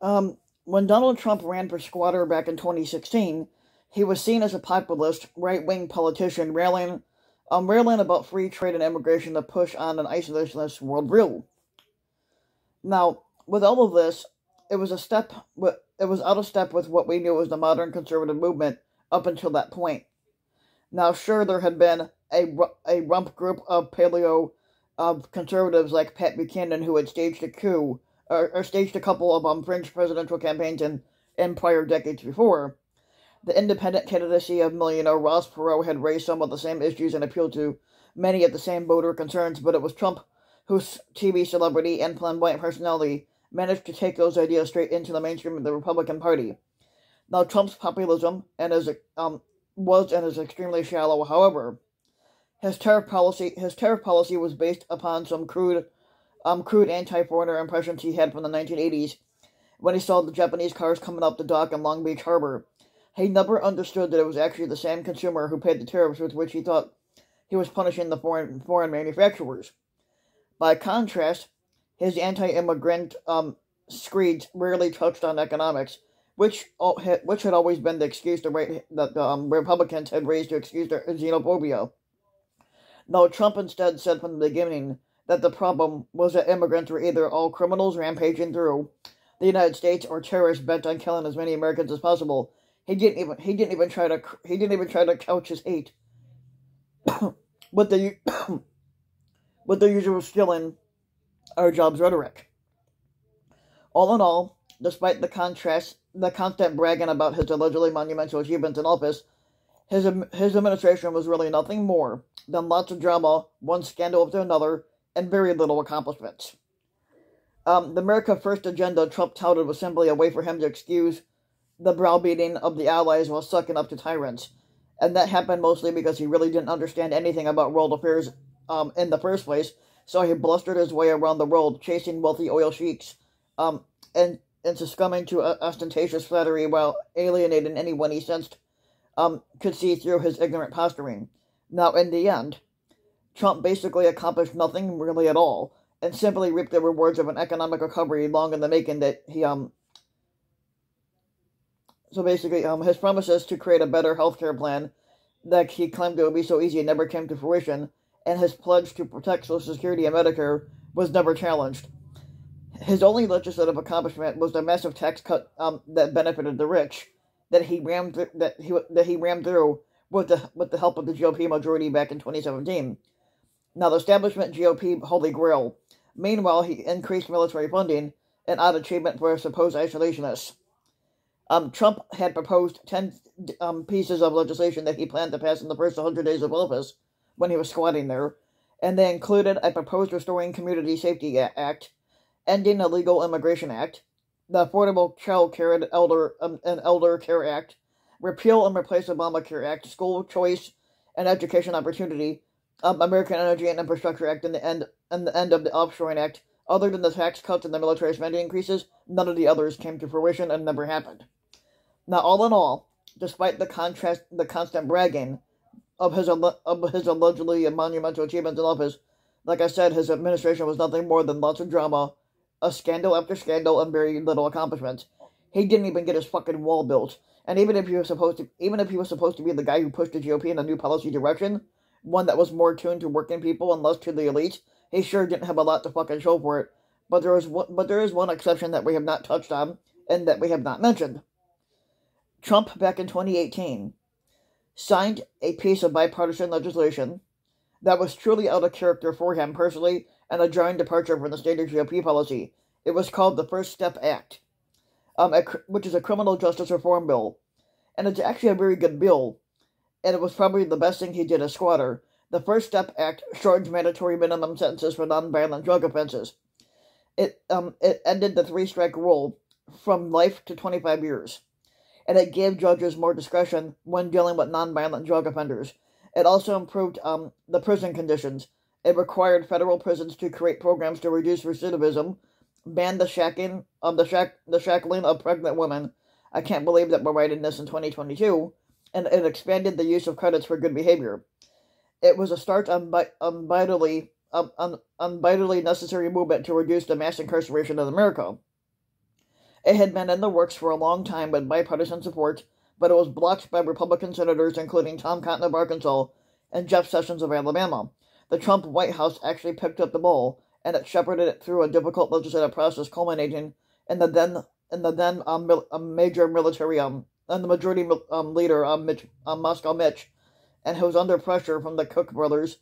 When Donald Trump ran for squatter back in 2016, he was seen as a populist, right-wing politician railing about free trade and immigration to push on an isolationist worldview. Now, with all of this, it was out of step with what we knew as the modern conservative movement up until that point. Now, sure, there had been a rump group of paleo conservatives like Pat Buchanan who had staged a coup or staged a couple of fringe presidential campaigns in prior decades before. The independent candidacy of millionaire Ross Perot had raised some of the same issues and appealed to many of the same voter concerns, but it was Trump whose TV celebrity and flamboyant personality managed to take those ideas straight into the mainstream of the Republican Party. Now, Trump's populism was and is extremely shallow. However, his tariff policy was based upon some crude anti-foreigner impressions he had from the 1980s when he saw the Japanese cars coming up the dock in Long Beach Harbor. He never understood that it was actually the same consumer who paid the tariffs with which he thought he was punishing the foreign manufacturers. By contrast, his anti-immigrant screeds rarely touched on economics, which had always been the excuse that the Republicans had raised to excuse their xenophobia. No, Trump instead said from the beginning that the problem was that immigrants were either all criminals rampaging through the United States or terrorists bent on killing as many Americans as possible. He didn't even try to couch his hate with the with the usual stealing our jobs rhetoric. All in all, despite the constant bragging about his allegedly monumental achievements in office, his administration was really nothing more than lots of drama, one scandal after another, and very little accomplishments. The America First agenda Trump touted was simply a way for him to excuse the browbeating of the Allies while sucking up to tyrants, and that happened mostly because he really didn't understand anything about world affairs in the first place, so he blustered his way around the world, chasing wealthy oil sheiks, and succumbing to ostentatious flattery while alienating anyone he sensed could see through his ignorant posturing. Now, in the end, Trump basically accomplished nothing really at all, and simply reaped the rewards of an economic recovery long in the making that he So basically, his promises to create a better healthcare plan that he claimed it would be so easy never came to fruition, and his pledge to protect Social Security and Medicare was never challenged. His only legislative accomplishment was the massive tax cut that benefited the rich that he rammed through with the help of the GOP majority back in 2017. Now, the establishment GOP holy grail. Meanwhile, he increased military funding, an odd achievement for supposed isolationists. Trump had proposed 10 pieces of legislation that he planned to pass in the first 100 days of office when he was squatting there, and they included a proposed Restoring Community Safety Act, ending Illegal Immigration Act, the Affordable Child Care and Elder Care Act, repeal and replace Obamacare Act, School Choice and Education Opportunity, American Energy and Infrastructure Act, and the end of the Offshoring Act. Other than the tax cuts and the military spending increases, none of the others came to fruition and never happened. Now, all in all, despite the constant bragging of his allegedly monumental achievements in office, like I said, his administration was nothing more than lots of drama, a scandal after scandal, and very little accomplishments. He didn't even get his fucking wall built, and even if he was supposed to be the guy who pushed the GOP in a new policy direction, one that was more tuned to working people and less to the elites, he sure didn't have a lot to fucking show for it. But there is one exception that we have not touched on and that we have not mentioned. Trump, back in 2018, signed a piece of bipartisan legislation that was truly out of character for him personally and a jarring departure from the standard GOP policy. It was called the First Step Act, which is a criminal justice reform bill. And it's actually a very good bill, and it was probably the best thing he did as squatter. The First Step Act shortened mandatory minimum sentences for nonviolent drug offenses. It ended the three-strike rule from life to 25 years. And it gave judges more discretion when dealing with nonviolent drug offenders. It also improved the prison conditions. It required federal prisons to create programs to reduce recidivism, ban the shackling of pregnant women. I can't believe that we're writing this in 2022. And it expanded the use of credits for good behavior. It was a start on vitally necessary movement to reduce the mass incarceration in America. It had been in the works for a long time with bipartisan support, but it was blocked by Republican senators including Tom Cotton of Arkansas and Jeff Sessions of Alabama. The Trump White House actually picked up the ball, and it shepherded it through a difficult legislative process culminating in the major military and the majority leader Moscow Mitch, and who was under pressure from the Koch brothers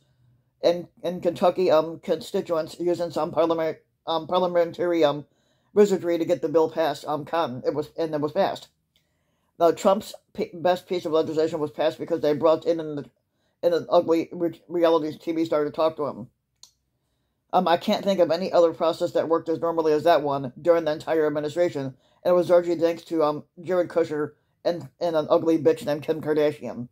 in Kentucky constituents using some parliamentary wizardry to get the bill passed. Cotton it was passed. Now Trump's best piece of legislation was passed because they brought in an ugly reality TV star to talk to him. I can't think of any other process that worked as normally as that one during the entire administration, and it was largely thanks to Jared Kushner and an ugly bitch named Kim Kardashian.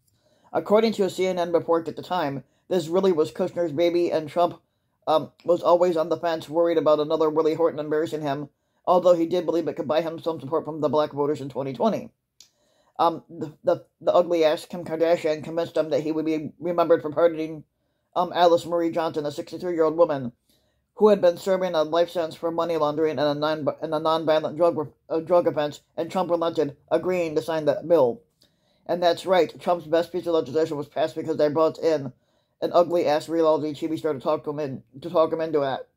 According to a CNN report at the time, this really was Kushner's baby, and Trump was always on the fence, worried about another Willie Horton embarrassing him, although he did believe it could buy him some support from the black voters in 2020. The ugly-ass Kim Kardashian convinced him that he would be remembered for pardoning Alice Marie Johnson, a 63-year-old woman who had been serving a life sentence for money laundering and a non-violent drug offense, and Trump relented, agreeing to sign that bill. And that's right, Trump's best piece of legislation was passed because they brought in an ugly-ass reality TV star to talk him into it.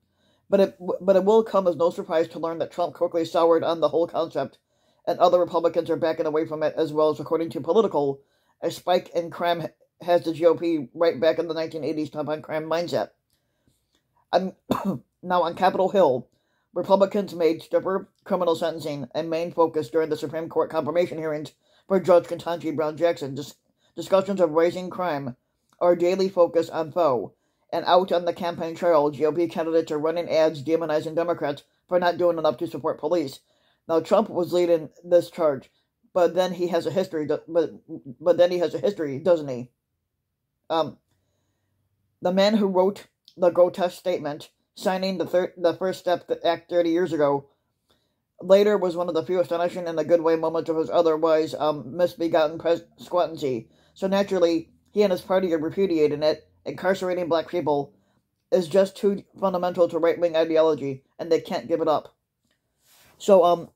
But it will come as no surprise to learn that Trump quickly soured on the whole concept, and other Republicans are backing away from it as well. As according to Political, a spike in crime has the GOP right back in the 1980s top-on crime mindset. Now on Capitol Hill, Republicans made stiffer criminal sentencing a main focus during the Supreme Court confirmation hearings for Judge Ketanji Brown Jackson. Discussions of raising crime are a daily focus on foe, and out on the campaign trail, GOP candidates are running ads demonizing Democrats for not doing enough to support police. Now Trump was leading this charge, but then he has a history. But then he has a history, doesn't he? The man who wrote the grotesque statement, signing the First Step Act 30 years ago, later was one of the few astonishing and the good way moments of his otherwise misbegotten squattancy. So naturally, he and his party are repudiating it. Incarcerating black people is just too fundamental to right-wing ideology, and they can't give it up. So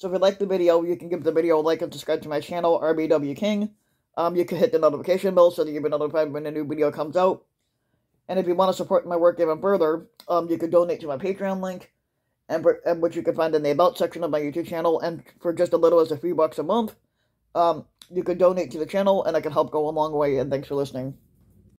if you like the video, you can give the video a like and subscribe to my channel, RBW King. You can hit the notification bell so that you'll be notified when a new video comes out. And if you want to support my work even further, you could donate to my Patreon link, and which you can find in the About section of my YouTube channel. And for just a little as a few bucks a month, you could donate to the channel, and it can help go a long way. And thanks for listening.